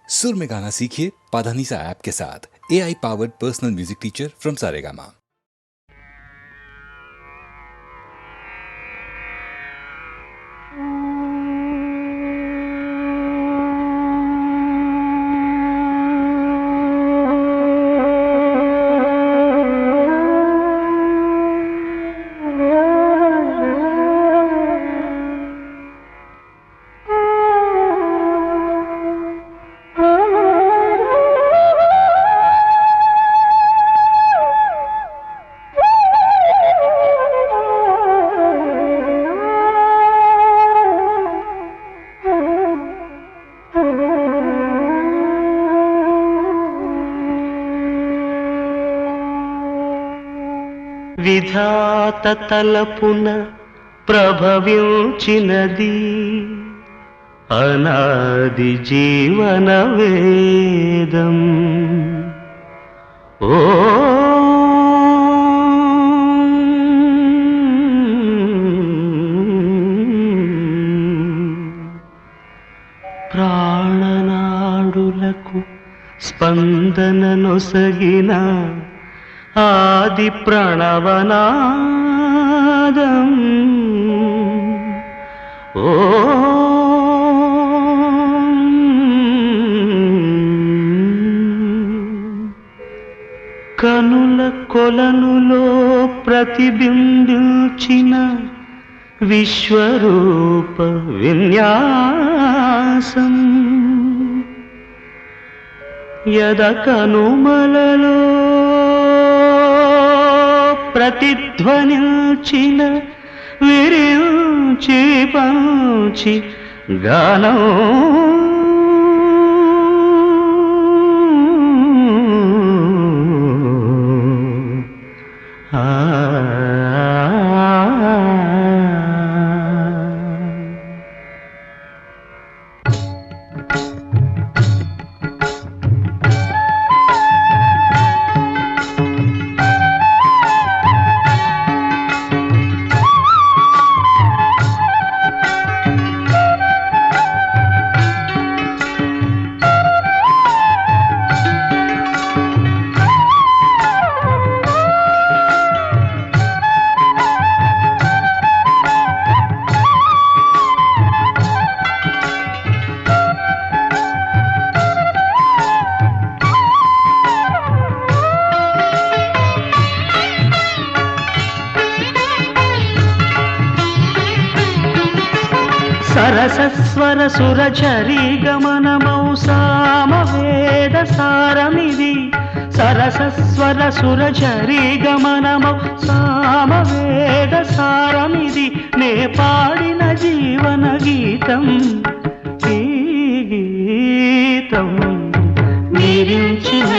सुर में गाना सीखिए पाधानीसा ऐप के साथ। AI powered personal music teacher from Saregama. విధాత తలపున ప్రభవించినది అనాది జీవన వేదం. ఓ ప్రాణనాడులకు స్పందన నొసగిన ఆది ప్రణవనాదం. ఓ కనుల కొలనులో ప్రతిబింబించిన విశ్వరూప విన్యాసం. యద కనుమలలో ప్రతిధ్వనించిన విరించి పంచి గానం. సరసస్వర సురచరీ గమనమౌ సామవేద సారమిది. సరసస్వర సురచరీ గమనమౌ సామవేద సారమిది. నే పాడిన జీవన గీతం ఈ గీతం. నిరించిన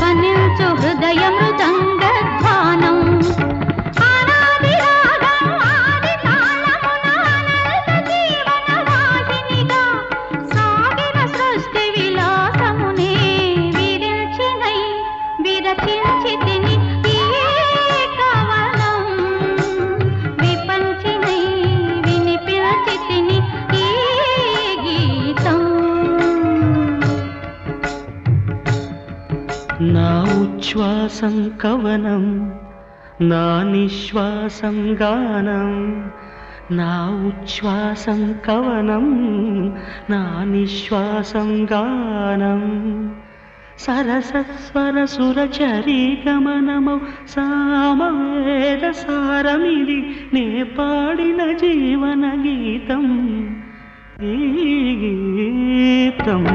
ధ్వనించు హృదయ మృదంగ ధ్వానం ఆనాది రాగం ఆది తాళమున అనంత జీవన వాహినిగా సాగిన సృష్టి విలాసమునే విరించినై విరచించి తిని ఈ కవనం విపంచినై వినిపించి తిని ఈ గీతం నా ఉచ్ఛ్వాసం కవనం నా నిశ్వాసం గానం నా ఉచ్ఛ్వాసం కవనం నా నిశ్వాసం గానం సరసస్వర సురచరీ గమనమౌ సామవేద సారమిది నే పాడిన జీవన గీతం ఈ గీతం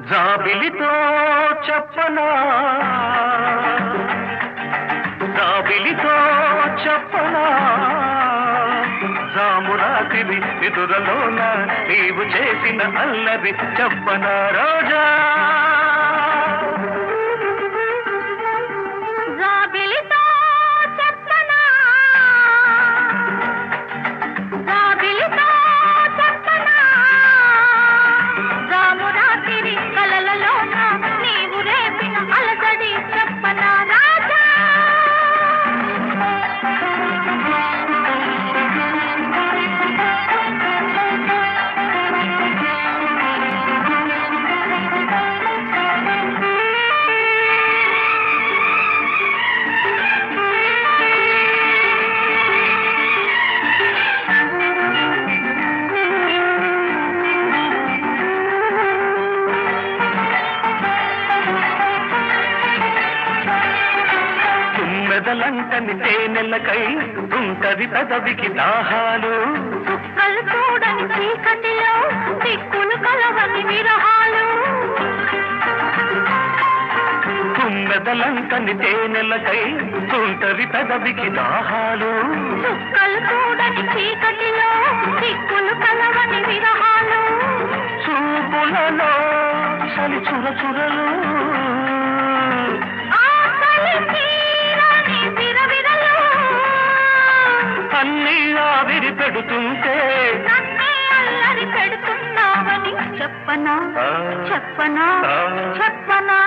జాబిలితో చెప్పనా జాబిలితో చెప్పనా జామురాతిరి నిదురలోన నీవు చేసిన అల్లరి చెప్పనా రోజా జాబిలితో చెప్పనా జాబిలితో చెప్పనా జామురాతిరి కలలలోన నీవు రేపిన అలజడి చెప్పనా రాజా తుమ్మెదలంటని తేనెలకై ఉంటది పెదవికి దాహాలు చుక్కలు చూడని చీకటిలో దిక్కులు కలవని విరహాలు తుమ్మెదలంటని తేనెలకై ఉంటది పెదవికి దాహాలు చుక్కలు చూడని చీకటిలో దిక్కులు కలవని విరహాలు చూపులలో చలి చురచురలు ఆకలి తీరని విరవిరలు అన్నీ ఆవిరి పెడుతుంటే నన్నే అల్లరి పెడుతున్నావని చెప్పనా చెప్పనా చెప్పనా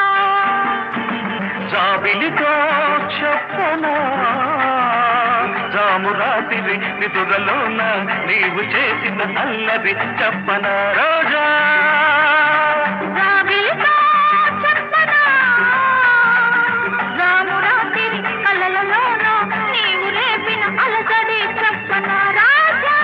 జాబిలితో చెప్పనా జామురాతిరి నిదురలోన నీవు చేసిన అల్లరి చెప్పనా రోజా జాబిలితో చెప్పనా జామురాతిరి కలలలోన నీవు రేపిన అలజడి చెప్పనా రాజా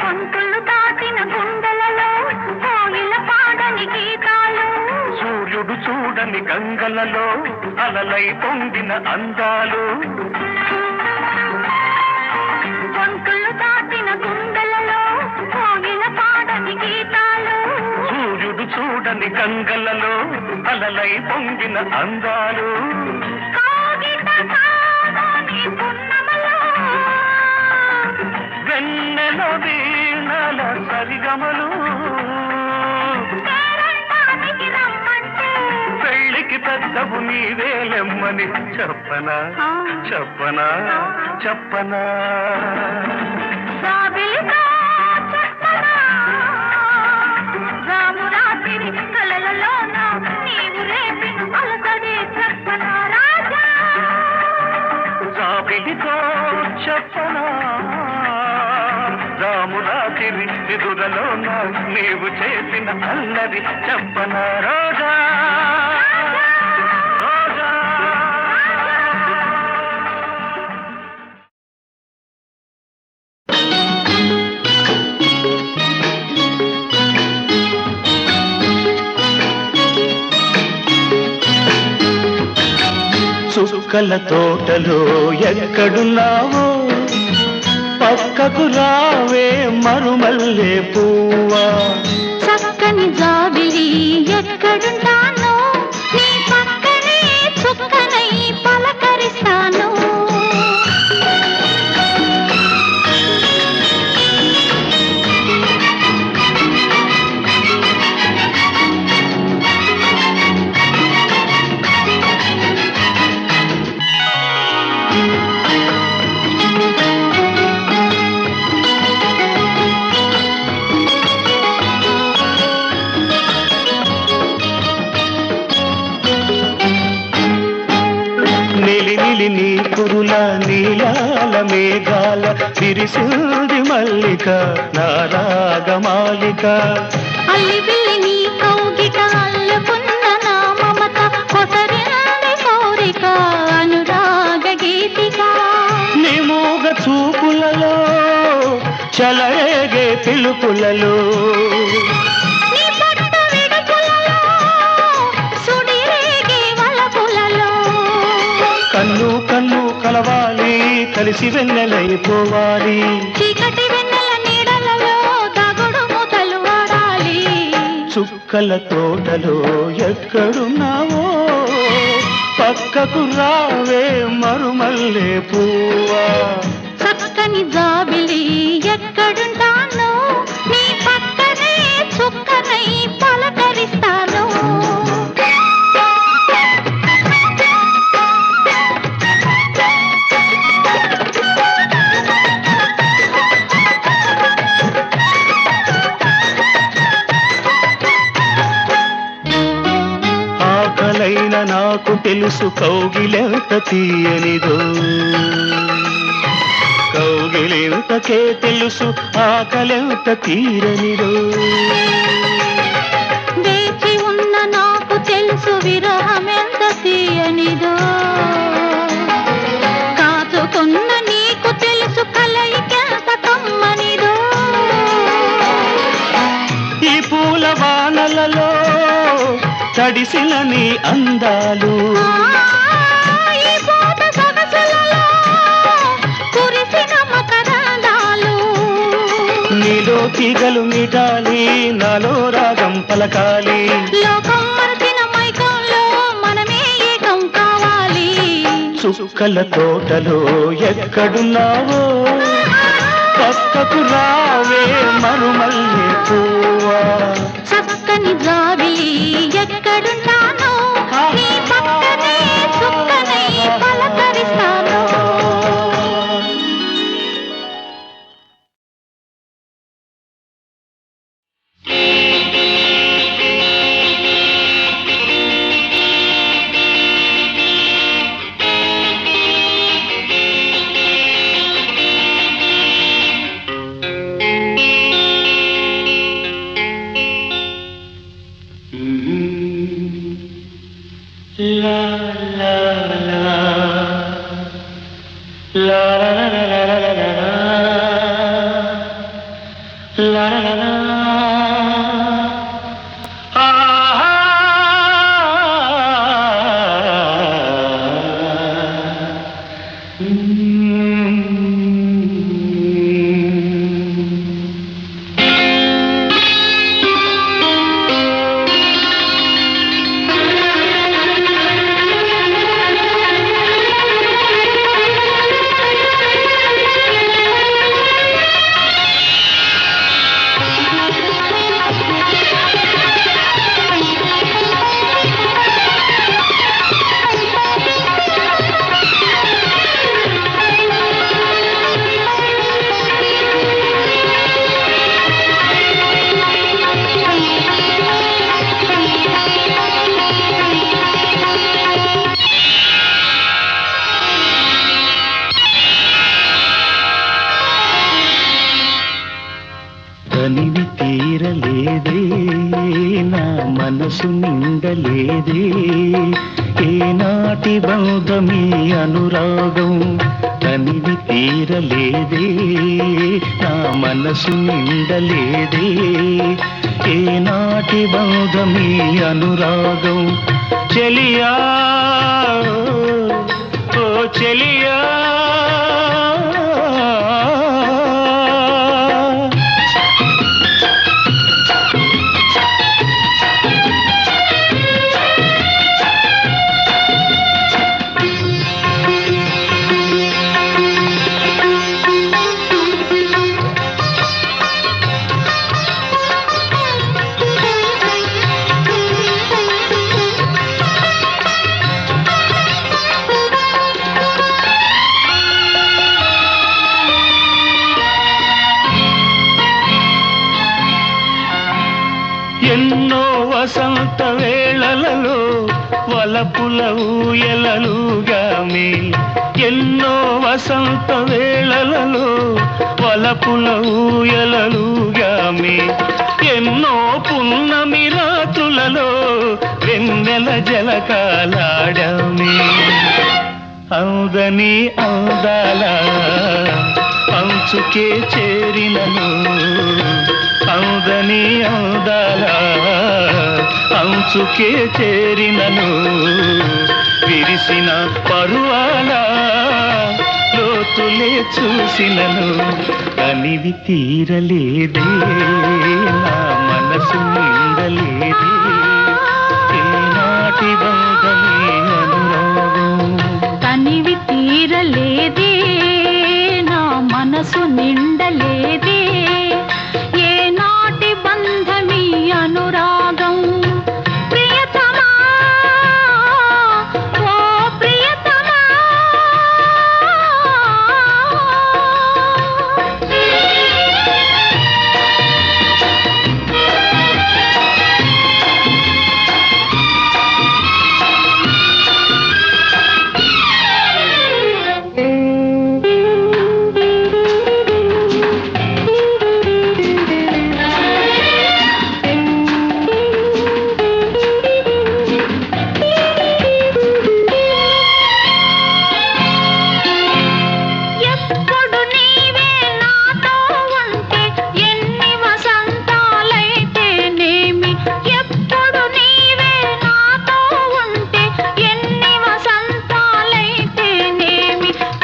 గొంతులు దాటిన గుండెలలో కోయిల పాడని గీతాలు సూర్యుడు చూడని గంగలలో అలలై పొంగిన అందాలు గొంతులు దాటిన గుండెలలో కోయిల పాడని గీతాలు సూర్యుడు చూడని గంగలలో అలలై పొంగిన అందాలు కాగిత కాదని పున్నమలో వెన్నెల వీణల సరిగమలు ఆశవు నీవేలెమ్మని చెప్పనా చెప్పనా చెప్పనా జాబిలితో చెప్పనా రామురాతిరి కలలలోన నీవు రేపిన అలసడి చెప్పనా రాజా జాబిలితో చెప్పనా రామురాతిరి నిదురలోన నీవు చేసిన అల్లరి చెప్పనా రోజా రోజా చుక్కల తోటలో ఎక్కడున్నావో పక్కకు రావే మరుమల్లే పువ్వా చక్కని జాబిలి ఎక్కడుంటానో నీ పక్కనే చుక్కనై పలకరిస్తాను నిలి నీ కురుల నీలాల మేఘాల విరిసింది మల్లిక నారాగమాలిక అల్లి బిల్లి నీ కౌగిట అల్లుకున్న నా మమత కొసరింది కోరిక అనురాగ గీతిక నిమూగ చూపులలో చలరేగే పిలుపులలో నీ పట్టు విడుపులలో సుడిరేగే వలపులలో కన్ను కన్ను కలవాలి కలిసి వెన్నెలైపోవాలి చీకటి వెన్నెల నీడలలో దాగుడు మూతలు ఆడాలి చుక్కల తోటలో ఎక్కడున్నావో పక్కకు రావే మరుమల్లే పువ్వా చక్కని జాబిలి ఎక్కడుంటానో నీ పక్కనే చుక్కనై పలకరిస్తాను ఆకలైన నాకు తెలుసు కౌగిలెంత తీయనిదో కౌగిలెంతకే తెలుసు ఆకలెంత తీరనిదో వేచి ఉన్న నాకు తెలుసు విరహమెంత తీయనిదో కాచుకున్న నీకు తెలుసు కలయికెంత కమ్మనిదో ఈ పూల వానలలో తడిసిన నీ అందాలు ఈ పూట సొగసులలో కురిసిన మకరందాలు నీలో తీగలు మీటాలి నాలో రాగం పలకాలి లోకం మరచిన మైకంలో మనమే ఏకం కావాలి చుక్కల తోటలో ఎక్కడున్నావో పక్కకు రావే మరుమల్లే పువ్వా చక్కని జాబిలి ఎక్కడున్నానో నీ పక్కనే చుక్కనై పలకరిస్తాను మనసు నిండలేదే ఏనాటి బంధమీ అనురాగం తనివి తీరలేదే నా మనసు నిండలేదే ఏనాటి బంధమీ అనురాగం చెలియా ఓ చెలియా ఎన్నో వసంత వేళలలో వలపుల ఊయలలుగామే ఎన్నో వసంత వేళలలో వలపుల ఊయలలుగామే ఎన్నో పున్నమి రాత్రులలో వెన్నెల జలకాలాడామే అందని అందాల అంచుకే చేరినను అందని అందాల అంచుకే చేరినను విరిసిన పరువాల లోతులే చూసినను అనివి తీరలేదే నా మనసు నిండలేదే ఏనాటి బంధమే అనురాగం తనివి తీరలేదే నా మనసు నిండలేదే ఏనాటి బంధమీ అనురాగం ప్రియతమా ఓ ప్రియతమా ఎప్పుడు నీవే నాతో ఉంటే ఎన్ని వసంతాలైతేనేమి ఎప్పుడు నీవే నాతో ఉంటే ఎన్ని వసంతాలైతేనేమి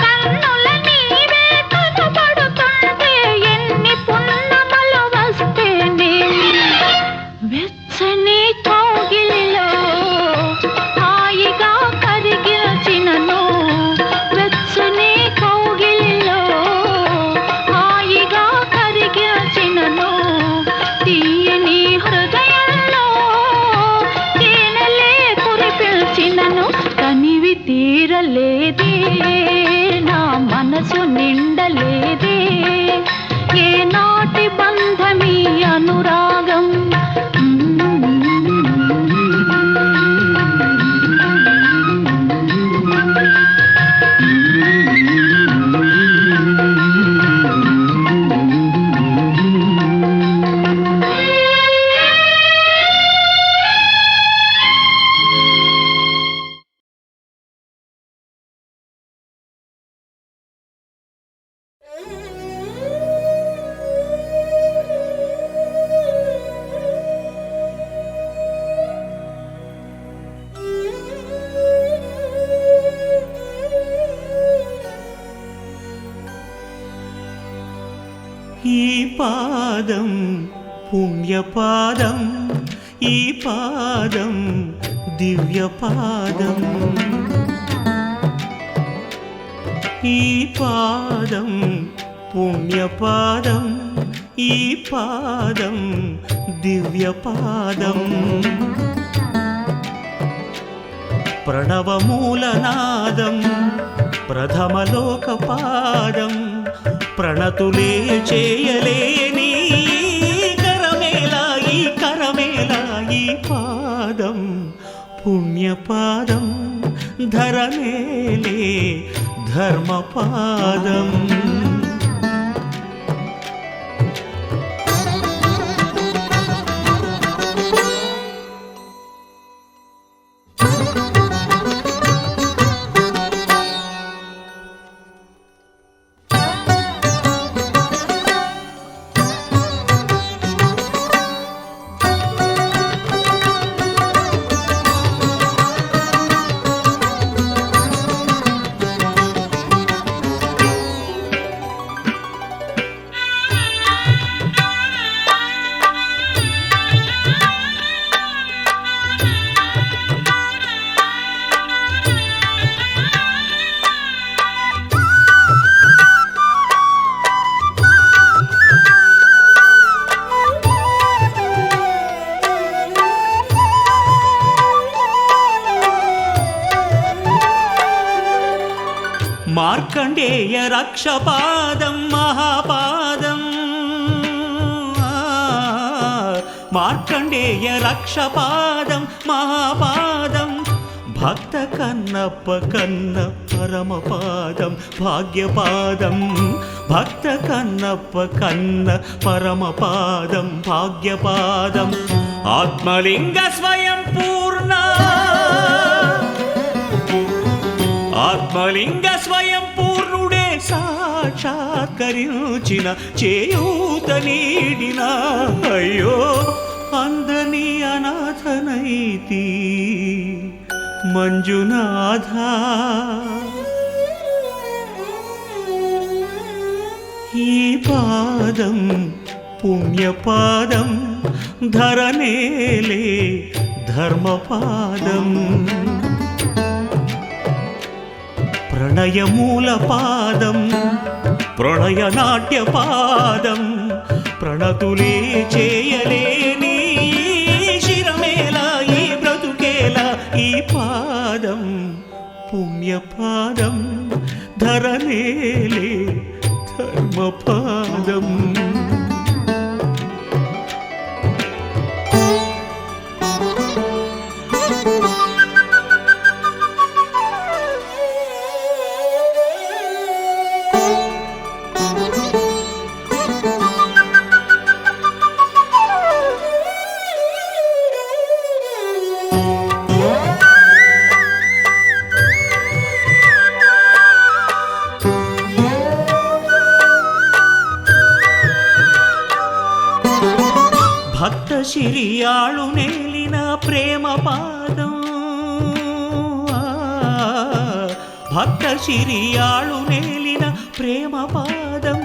కన్నుల నీవే కనబడుతుంటే ఎన్ని పున్నమలు వస్తేనేమి వెచ్చని కౌగిలిలో హాయిగా కరిగిల్చినను వెచ్చని కౌగిలిలో హాయిగా కరిగిల్చినను తీయని హృదయంలో తేనెలే కురిపిల్చినను తనివి తీరలేదే నా మనసు నిండలేదే ఏనాటి బంధమీ అనురాగం ఈ పాదం పుణ్యపాదం ఈ పాదం దివ్యపాదం ఈ పాదం పుణ్యపాదం ఈ పాదం దివ్యపాదం ప్రణవమూలనాదం ప్రథమలోకపాదం ప్రణతులే చేయలేని కరమేలా ఈ కరమేలా ఈ పాదం పుణ్యపాదం ధరమేలే ధర్మపాదం మార్కండేయ రక్షపాదం మహాపాదం మార్కండేయ రక్షపాదం మహాపాదం భక్త కన్నప్ప కన్న పరమపాదం భాగ్యపాదం భక్త కన్నప్ప కన్న పరమపాదం భాగ్యపాదం ఆత్మలింగ స్వయం పూర్ణ ఆత్మలింగ స్వయం పూర్ణుడే సాక్షాత్కరించిన చేయూత నీడిన అయ్యో అందని అనాథనైతి మంజునాథ ఈ పాదం పుణ్యపాదం ధరనేలే ధర్మపాదం ప్రణయమూల పాదం ప్రణయనాట్యపాదం ప్రణతులే చేయలేని శిరమేలా ఈ బ్రతుకేలా ఈ పాదం పుణ్యపాదం ధరనేలే ధర్మపాదం భక్త శిరియాళు నేలిన ప్రేమ పాదం భక్త శిరియాళు నేలిన ప్రేమ పాదం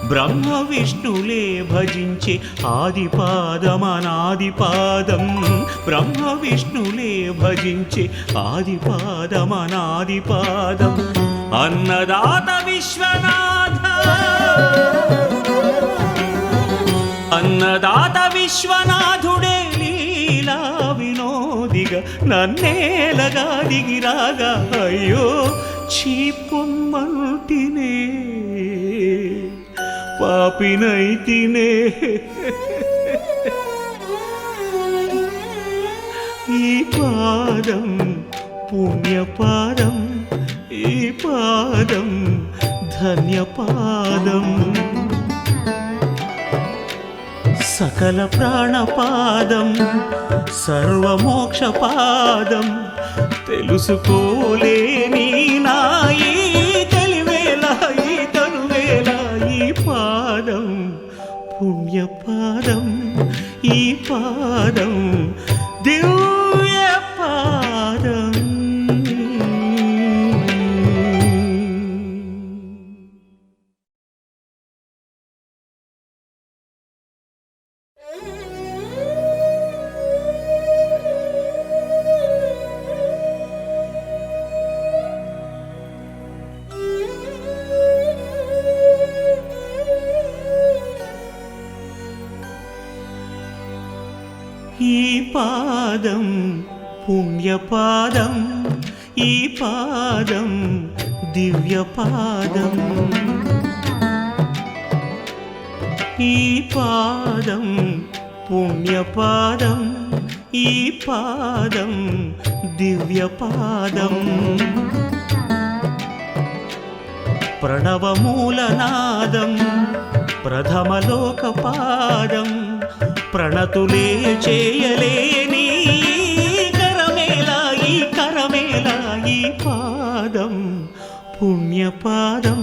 బ్రహ్మ విష్ణులే భజించే ఆదిపాదం అనాదిపాదం బ్రహ్మ విష్ణులే భజించే ఆదిపాదం అనాదిపాదం అన్నదాత విశ్వనాథ అన్నదాత విశ్వనాథుడే లీలా వినోదిగా నన్నేలగా దిగిరాగా అయ్యో చీపొమ్మంటినే పాపినైతినే ఈ పాదం పుణ్యపాదం ఈ పాదం ధన్యపాదం సకల ప్రాణపాదం సర్వమోక్షపాదం తెలుసుకోలేని నాయి తెలివేలా ఈ తనువేలా ఈ పాదం పుణ్యపాదం ఈ పాదం దివ్యపాదం ఈ పాదం పుణ్యపాదం ఈ పాదం దివ్యపాదం ఈ పాదం పుణ్యపాదం ఈ పాదం దివ్యపాదం ప్రణవమూలనాదం ప్రథమలోకపాదం ప్రణతులే చేయలేని కరమేలా ఈ కరమేలా ఈ పాదం పుణ్యపాదం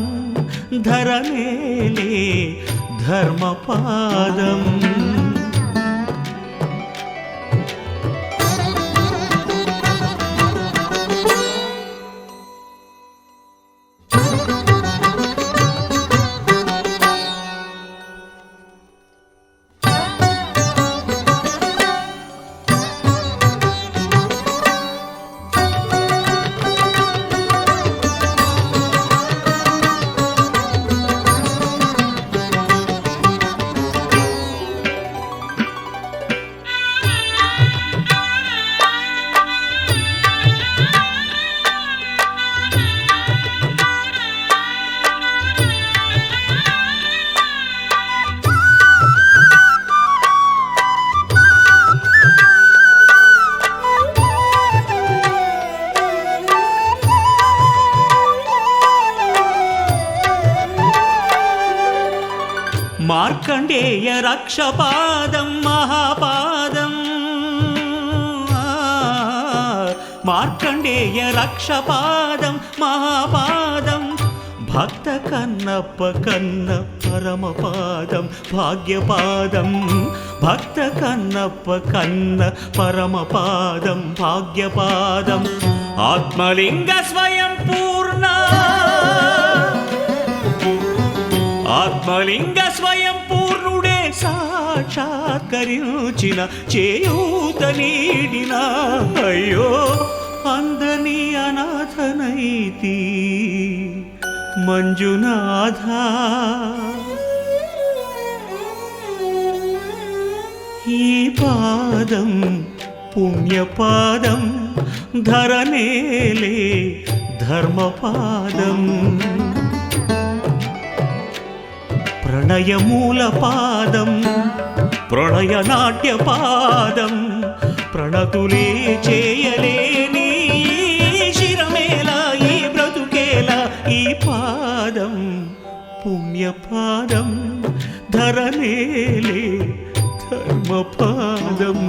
ధరనేలే ధర్మపాదం రక్షపాదం మహాపాదం మార్కండేయ రక్షపాదం మహాపాదం భక్త కన్నప్ప కన్న పరమపాదం భాగ్యపాదం భక్త కన్నప్ప కన్న పరమపాదం భాగ్యపాదం ఆత్మలింగ స్వయం పూర్ణ ఆత్మలింగ స్వయం పూర్ణుడే సాక్షాత్కరించిన చేయూత నీడిన అయ్యో అందని అనాథనైతి మంజునాథ ఈ పాదం పుణ్యపాదం ధరనేలే ధర్మపాదం ప్రణయమూలపాదం ప్రణయనాట్యపాదం ప్రణతులే చేయలేని శిరమేలా ఈ బ్రతుకేలా ఈ పాదం పుణ్యపాదం ధరనేలే ధర్మపాదం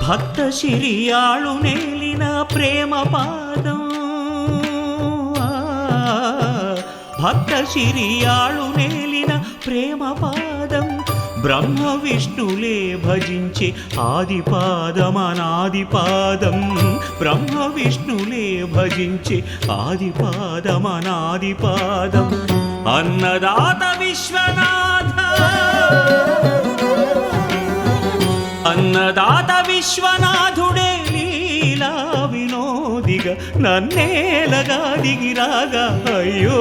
భక్త శిరియాళు నేలిన ప్రేమ పాదం భక్త శిరియాళు నేలిన ప్రేమ పాదం బ్రహ్మ విష్ణులే భజించే ఆదిపాదం అనాదిపాదం బ్రహ్మ విష్ణులే భజించే ఆదిపాదం అనాదిపాదం అన్నదాత విశ్వనాథ అన్నదాత విశ్వనాథుడే లీలా వినోదిగా నన్నేలగా దిగిరాగా అయ్యో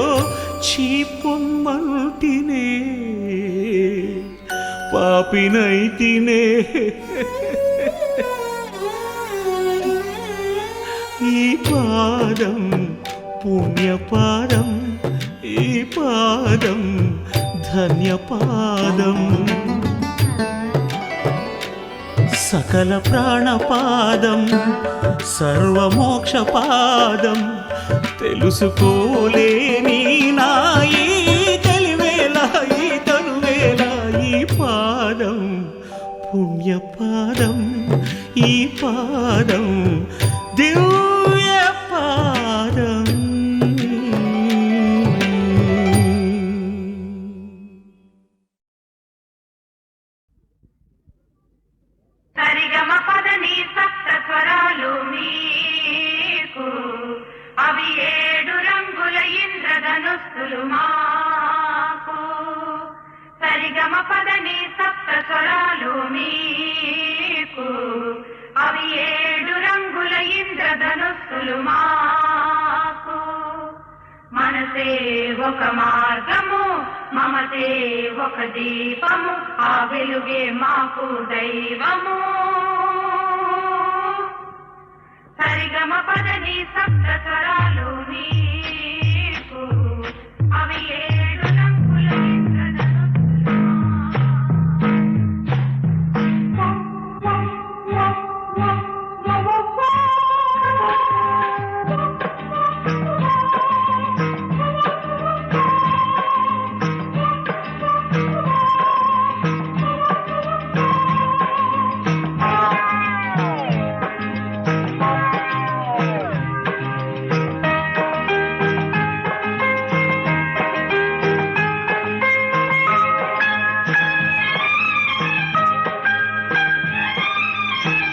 చీపొమ్మంటినే పాపినైతినే ఈ పాదం పుణ్యపాదం ఈ పాదం ధన్యపాదం సకల ప్రాణపాదం సర్వమోక్షపాదం తెలుసుకోలేని నాయి తెలివేలా ఈ తనువేలా ఈ పాదం పుణ్యపాదం ఈ పాదం దివ్య పాదం సరిగమ పదని సప్త స్వరాలు మీకు అవి 7 రంగుల ఇంద్రధనుస్సులు మాకు సరిగమ పదని సప్త స్వరాలు మీకు అవి 7 రంగుల ఇంద్రధనుస్సులు మాకు మనసే ఒక మార్గము మమతే ఒక దీపము ఆ వెలుగే మాకు దైవము సరిగమ పదని సప్త స్వరాలు నీకు అవి 7 రంగుల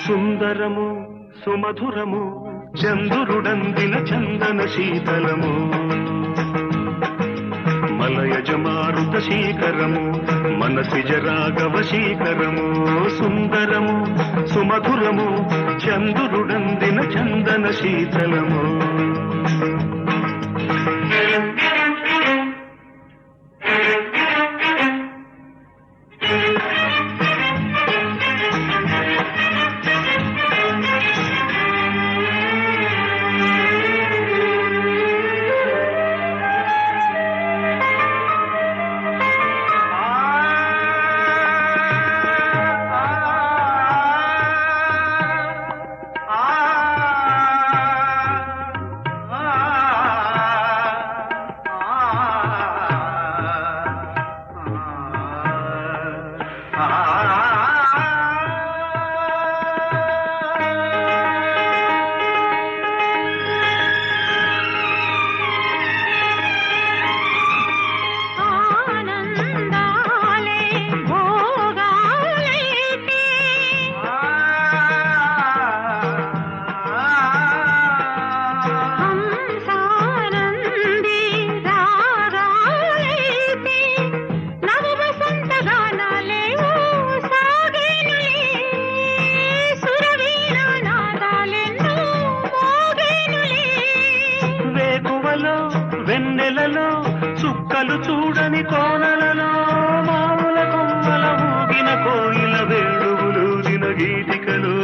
సుందరము సుమధురము చంద్రుడందిన చందన శీతలము మలయజ మారుత శీకరము మనసిజ రాఘవ శీకరము సుందరము సుమధురము చంద్రుడందిన చందన శీతలము గీతికలో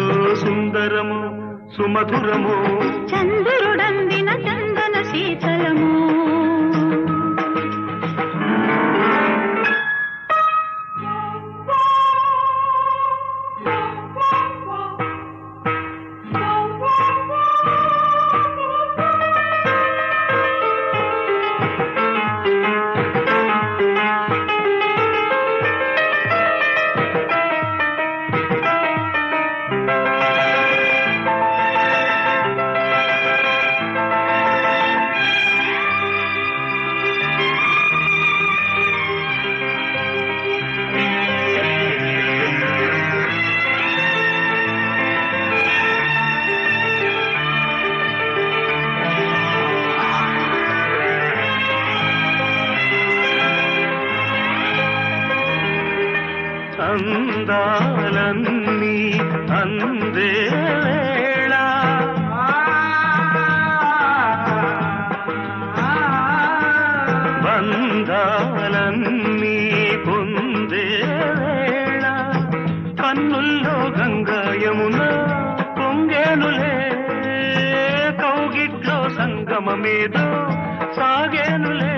సుందరము సుమధురము చంద్రుడందిన చందన శీతలము అందాలన్నీ అందే వేళ బంధాలన్నీ పొందే వేళ కన్నుల్లో గంగా యమున పొంగేనులే కౌగిట్లో సంగమమేదో సాగేనులే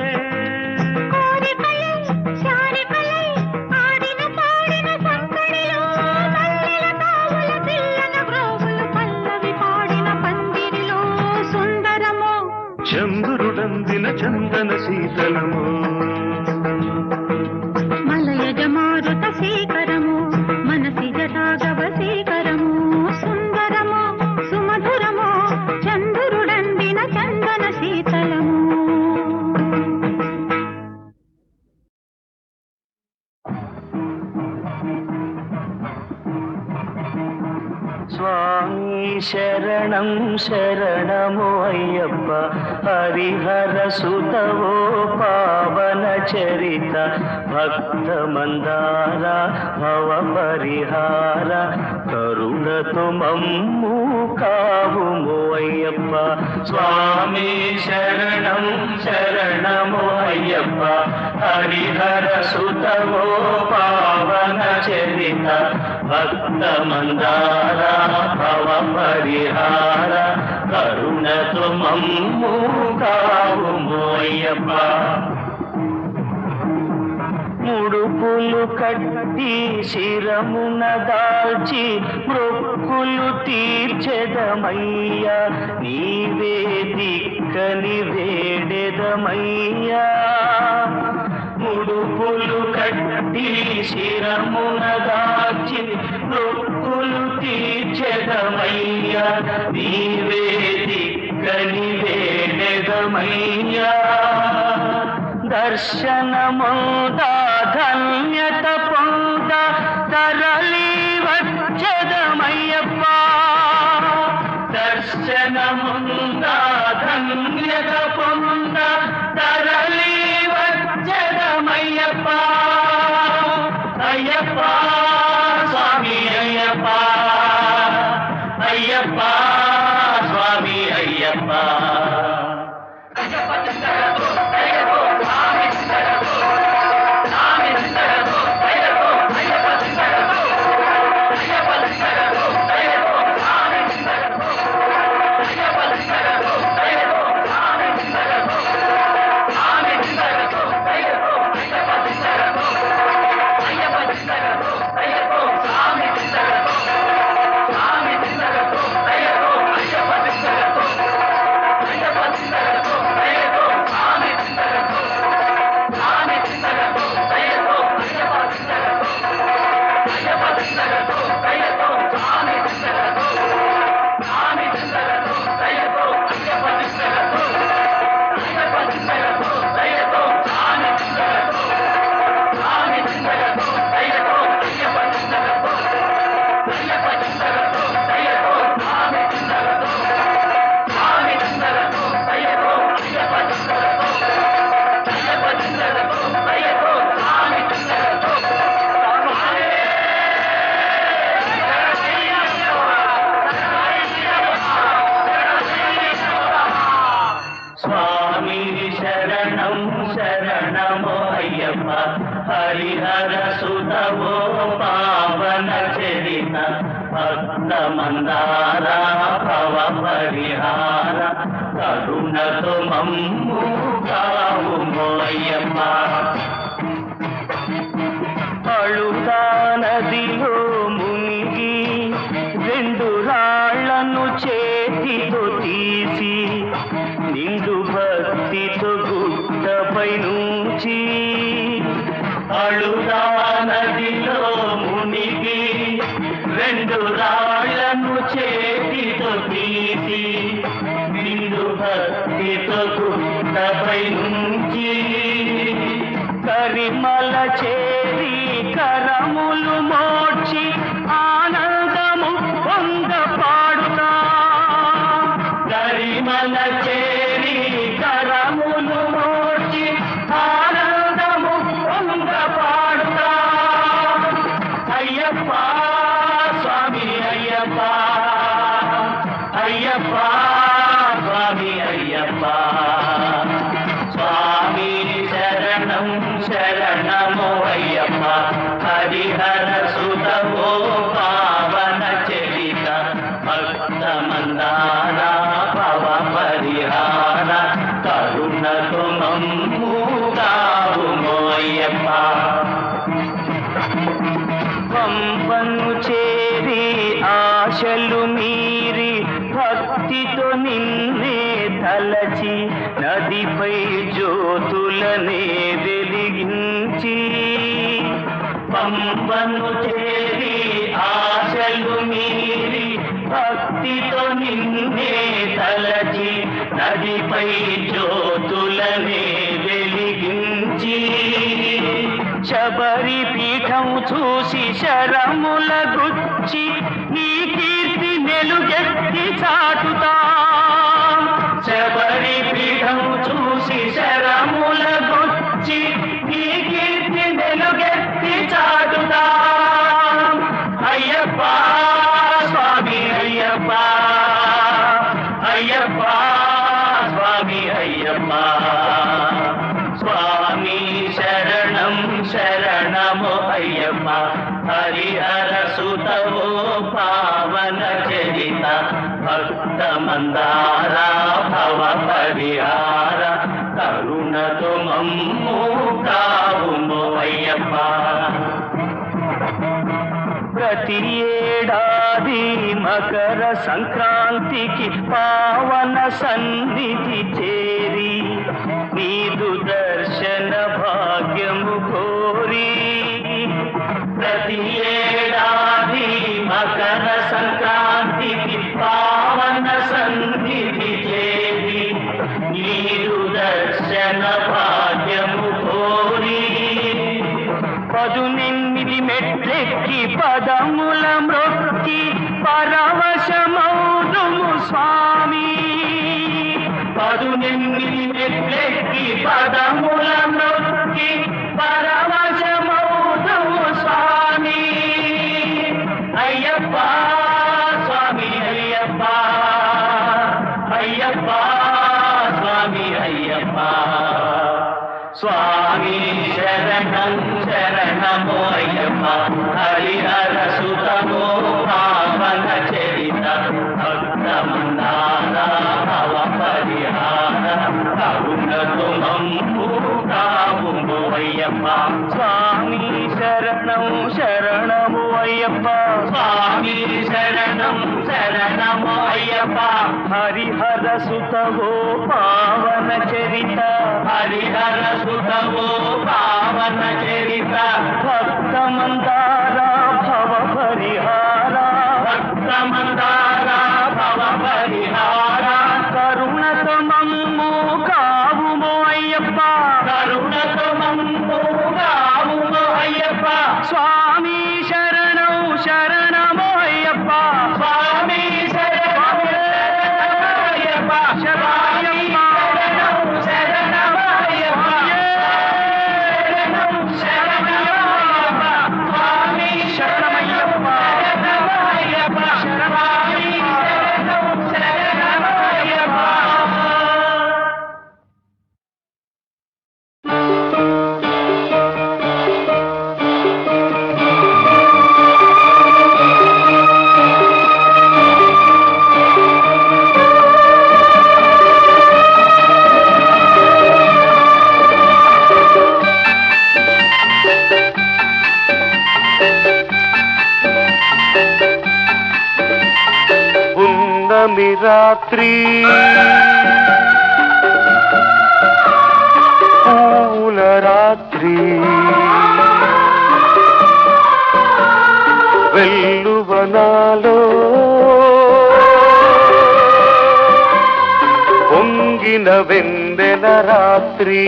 చంద్రుడందిన చందన శీతలము మలయజ మారుత శేఖరము మనసిజ రాఘవ శేఖరము సుందరము సుమధురము చంద్రుడందిన చందన శీతలము స్వామి శరణం శరణము అయ్యప్ప హరిహర సుతవో పావన చరిత భక్త మందార భవ పరిహార కరుణతో మమ్ము కావుము అయ్యప్ప స్వామి శరణం శరణము అయ్యప్ప హరిహర సుతవో పావన చరిత భక్త మందార భవ పరిహార కరుణతో మమ్ము కావుము అయ్యప్ప ముడుపులు కట్టి శిరమున దాల్చి మృక్కులు తీర్చెదమయ్యా నీవే దిక్కని వేడెదమయ్యా ముడుపులు కట్టి శిరమున దాల్చి మృక్కులు తీర్చెదమయ్యా నీవే దిక్కని వేడెదమయ్యా దర్శనముందా ధన్యత పొంద తరలి వచ్చదమయ్యప్ప దర్శనముందా ధన్యత పొంద తరలి వచ్చదమయ్యప్ప అయ్యప్ప స్వామి అయ్యప్ప అయ్యప్ప స్వామి అయ్యప్ప అయ్యప్ప చరిత భక్త మందార భవ పరిహార కరుణతో మమ్ము కావుమో అయ్యప్ప. అళుతా నదిలో మునిగి రెండు రాళ్లను చేతితో తీసి నిండు భక్తితో గుట్టపై నుంచి అళుదా నదిలో మునిగి రెండు రాళ్లను చేతితో తీసి నిండు భక్తితో గుట్టపై నుంచి కరిమల చేరి కరములు మోడ్చి ఆనందము పొంద పాడుతా. కరిమల చేరి కరములు మోడ్చి ఆనందము పొంద పాడుతా. అయ్యప్ప స్వామి అయ్యప్ప అయ్యప్ప స్వామి అయ్యప్ప స్వామి శరణం శరణమో అయ్యప్ప. హరిహర సుతమో పావన చరిత భక్త మందార భవ పరిహార కరుణతో మమ్ము కావుమో అయ్యప్ప. పంపను చేరి ఆశలు మీరి భక్తితో నిన్నే తలచి నదిపై జ్యోతులనే వెలిగించి పంపను చేరి ఆశలు మీరి భక్తితో నిన్నే తలచి నదిపై జ్యోతులనే వెలిగించి శబరి పీఠం చూసి శరముల గుచ్చి నీ కీర్తి మెలుగెత్తి చాటుతా. శబరి పీఠం చూసి శరముల గుచ్చి నీ కీర్తి వెలుగెత్తి చాటుతా. అయ్యప్ప స్వామి అయ్యప్ప అయ్యప్ప స్వామి అయ్యప్ప స్వామి శరణం శరణమో అయ్యప్ప. హరిహర సుతవో పావన చరిత భక్త మందార భవ పరిహార కరుణతో మమ్ము కావుమో అయ్యప్ప. ప్రతి ఏడాది మకర సంక్రాంతికి పావన సన్నిధి చేరి నీదు దర్శన భాగ్యము కోరి ప్రతి ఏడాది మకర సంక్రాంతికి పావన సన్నిధి చేరి నీరు దర్శన భాగ్యము కోరి 18 మెట్లెక్కి పదముల మ్రొక్కి పరవశమౌదుము స్వామి. 18 మెట్లెక్కి పదముల మ్రొక్కి పరవశమౌదుము స్వామి. అయ్యప్ప స్వామి అయ్యప్ప అయ్యప్ప స్వామి అయ్యప్ప స్వామి శరణం శరణమో అయ్యప్ప. హరిహర సుతమో పావన చరిత భక్త మందార భవ పరిహార కరుణతో మమ్ము కావుమో అయ్యప్ప. స్వామి శరణం శరణము అయ్యప్ప. స్వామి శరణం శరణమో అయ్యప్ప. హరిహర సుతవో పావన చరిత హరిహర సుతమో పావన చరిత భక్త మందార భవ పరిహార భక్త మందార భవ పరిహార కరుణతో మమ్ము కావుమో అయ్యప్ప. కరుణతో మమ్ము కావుమో అయ్యప్ప. స్వామి శరణం శరణమో అయ్యప్ప. స్వామి శరణం అయ్యప్ప. స్వామి శరణం శరణమో అయ్యప్ప. శరణం శరణమో అయ్యప్ప. స్వామి శరణమయ్యప్ప. శరణమో అయ్యప్ప. స్వామి శరణం శరణమో అయ్యప్ప. పున్నమి రాత్రి పూల రాత్రి వెల్లువనాలో పొంగిన వెన్నెల రాత్రి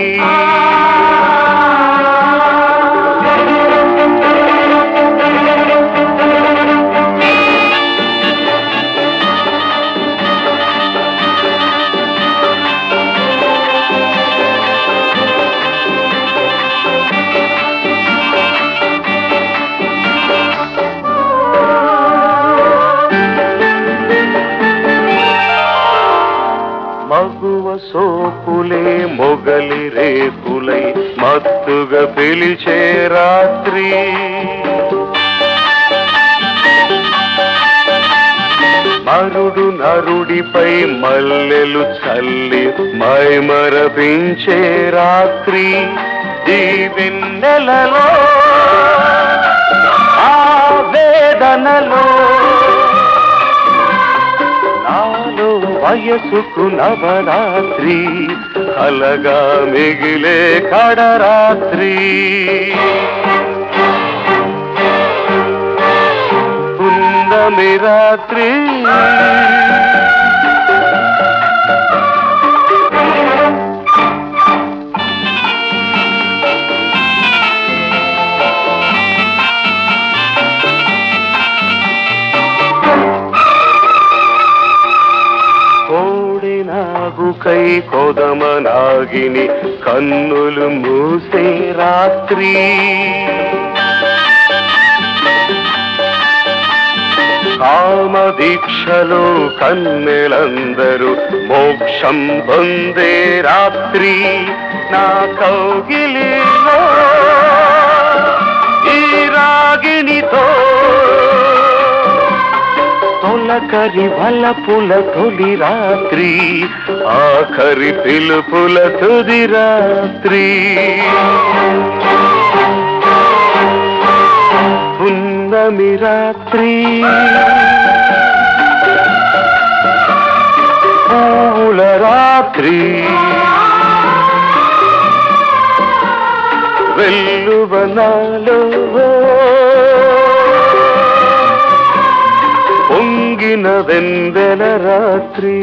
మగువ సోపులే మొగలి రేకులై మత్తుగా పిలిచే రాత్రి మరుడు నరుడిపై మల్లెలు చల్లి మైమరపించే రాత్రి ఈ వెన్నెలలో ఆ వేదనలో నాలో వయసుకు నవరాత్రి కలగా మిగిలే కడరాత్రి పున్నమి రాత్రి నాగుకై కొదమనాగిని కన్నులు మూసే రాత్రి కామదీక్షలో కన్నెలందరూ మోక్షం పొందే రాత్రి నా కౌగిలిలో ఈ రాగినితో తొలకరి వలపుల తొలి రాత్రి ఆఖరి పిలుపుల తుది రాత్రి పున్నమి రాత్రి పూల రాత్రి వెల్లువనాలో పొంగిన వెన్నెల రాత్రి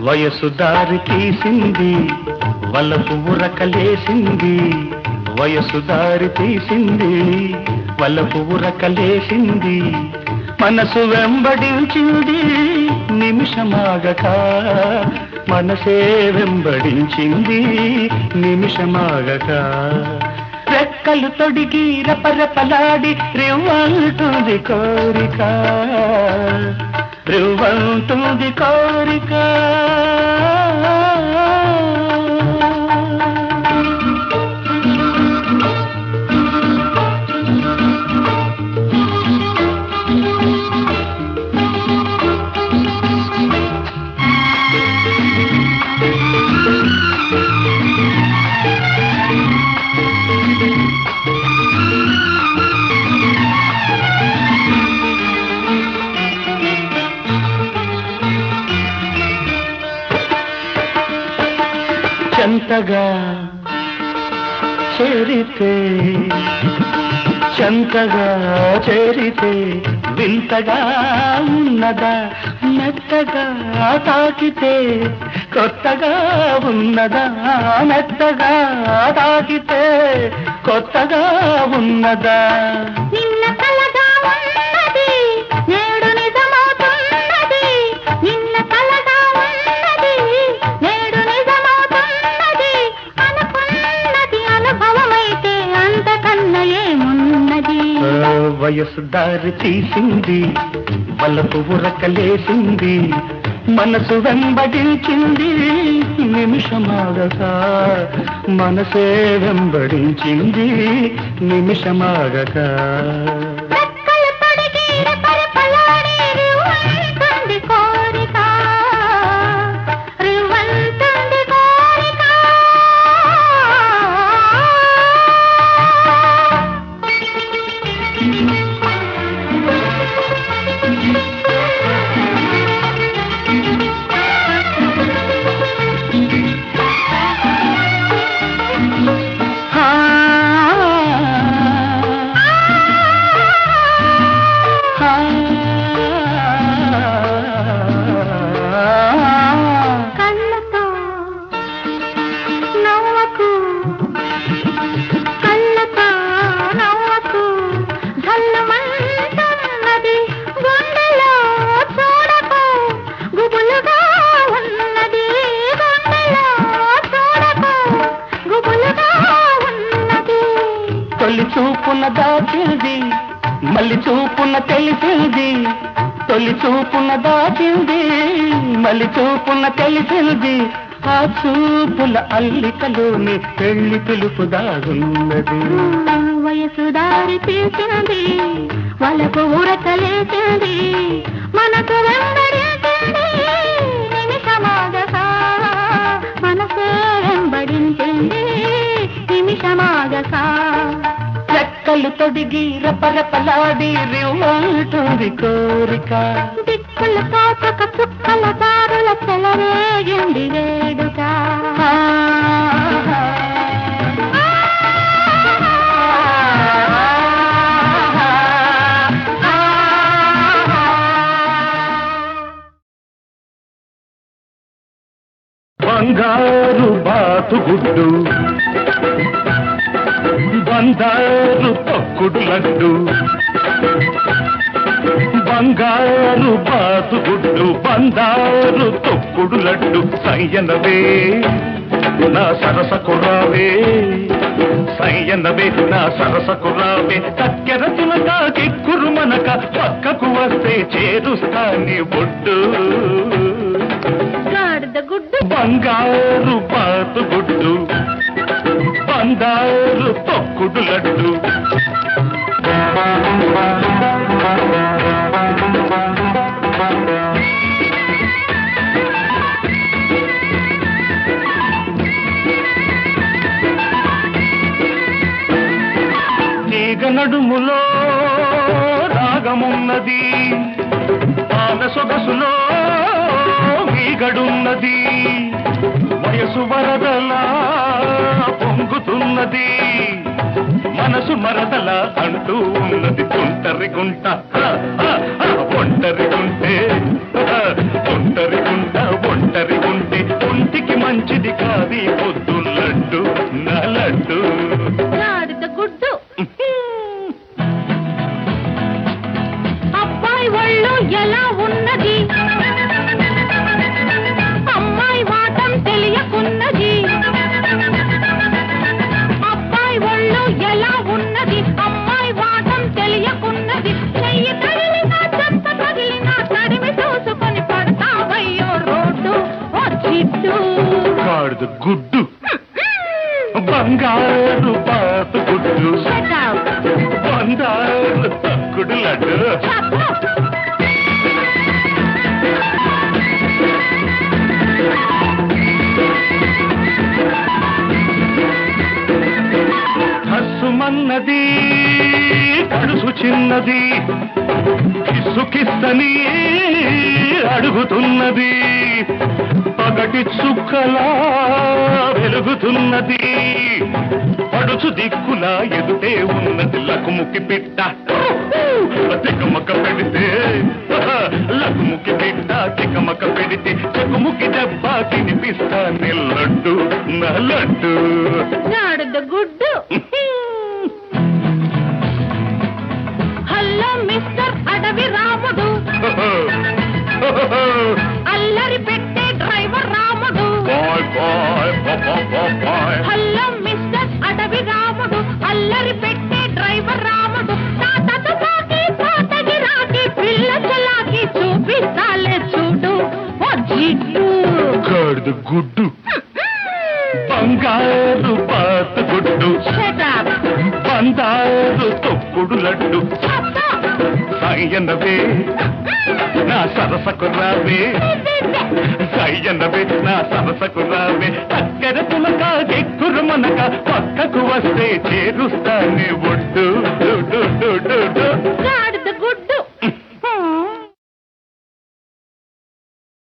వయసు దారి తీసింది వలపు ఉరకలేసింది వయసు దారి తీసింది వలపు ఉరకలేసింది మనసు వెంబడించింది నిమిషమాగక మనసే వెంబడించింది నిమిషమాగక రెక్కలు తొడిగి రపరపలాడి రివ్వంటుంది కోరిక రివ్వంటుంది కోరిక చెంతగా చేరితే చెంతగా చేరితే వింతగా ఉన్నదా మెత్తగా తాకితే కొత్తగా ఉన్నదా, మెత్తగా తాకితే కొత్తగా ఉన్నదా. నిన్న కలగా ఉన్నది నేడు నిజమవుతున్నది, నిన్న కలగా ఉన్నది నేడు నిజమవుతున్నది, అనుకున్నది అనుభవమైతే అంతకన్నా ఏమున్నది. వయసు దారి తీసింది, వలపు ఉరకలేసింది, మనసు వెంబడించింది నిమిషమాగక, మనసే వెంబడించింది నిమిషమాగక. రెక్కలు తొడిగి రెపరెపలాడి రివ్వంటుంది కోరిక, రివ్వంటుంది కోరిక. కళ్ళతో నవ్వకు, కళ్ళతో నవ్వకు, ధల్లమంటున్నది గుండెలో చూడకు, గుబులుగా ఉన్నది గుండెలో చూడకు, గుబులుగా ఉన్నది. తొలి చూపున దాచింది మళ్ళీ చూపున తెలిసింది, తొలి చూపున దాచింది మళ్ళీ చూపున తెలిసింది, ఆ చూపుల అల్లికలోని పెళ్లి పిలుపు దాగున్నది. వయసు దారి తీసింది, వాళ్ళకు ఉరకలేసింది, మనకు వెంబడించింది నిమిషమాగక, మనసే వెంబడించింది నిమిషమాగక. రెక్కలు తొడిగి రపరపలాడి రివ్వంటుంది కోరిక, దిక్కుల తోటక చుక్కల దారుల చెలరేగింది వేడుక. బంగారు బాతుగుడ్డు, బంగారు తొక్కుడు లడ్డు, బంగారు బాతుగుడ్డు, బంగారు తొక్కుడు లడ్డు, సయ్యనవే నా సరసకు రావే, సయ్యనవే నా సరసకు రావే, చక్కెర చిలక కిక్కురు మనక, పక్కకు వస్తే చేరుస్తా నీ బొడ్డు. గాడిద గుడ్డు బంగారు బాతుగుడ్డు, బంగారు తొక్కుడు లడ్డు. తీగ నడుములో రాగమున్నది, పాద సొగసులో మీగడున్నది, వయసు వరదలా పొంగుతున్నది, మనసు మరదల అంటూ ఉన్నది, ఒంటరి గుంట ఒంటరి గుంటే, ఒంటరి గుంట ఒంటరి గుంటే, ఒంటికి మంచిది కాది పొద్దు లడ్డు నా లడ్డు. గాడిద గుడ్డు అబ్బాయి ఒళ్ళు ఎలా ఉన్నది, అమ్మాయి వాటం తెలియకున్నది, అబ్బాయి ఒళ్ళు ఎలా ఉన్నది, అమ్మాయి వాటం తెలియకున్నది, చెయ్యి తగిలినా చెత్త తగిలినా తడిమి చూసుకొని పడతావయ్యో రోడ్డు ఓ చిట్టు. గాడిద గుడ్డు, బంగారు బాతుగుడ్డు, బంగారు తక్కుడు లడ్డు. హస్సుమన్నది కడుసు చిన్నది, కిస్సు కిస్తని అడుగుతున్నది, పగటి చుక్కలా వెలుగుతున్నది, పడు పడుచు దిక్కులా ఎదుటే ఉన్నది లకుముకి పిట్ట తికమక పెడితే లకుముకి పిట్ట తికమక పెడితే చెకుముకి దెబ్బ తినిపిస్తా లడ్డు నా లడ్డు గాడిద గుడ్డు హలో మిస్టర్ అడవి రాముడు అల్లరి పెట్టే driver Ramudu bye bye bye hello mister Adavi Ramudu అల్లరి పెట్టే డ్రైవర్ రాముడు తాతకు పాకి తాతకి రాకి పిల్ల చలాకి చూపిస్తాలే చూడు ఓ జిడ్డు గాడిద గుడ్డు బంగారు పాత గుడ్డు Shut up. బంగారు తొక్కుడు లడ్డు సాయన్నవే నా సరసకు రావే సాయన్నవే నా సరసకు రావే చక్కెర పులక ఎక్కురు మనక పక్కకు వస్తే చేరుస్తానే ఒడ్డు గా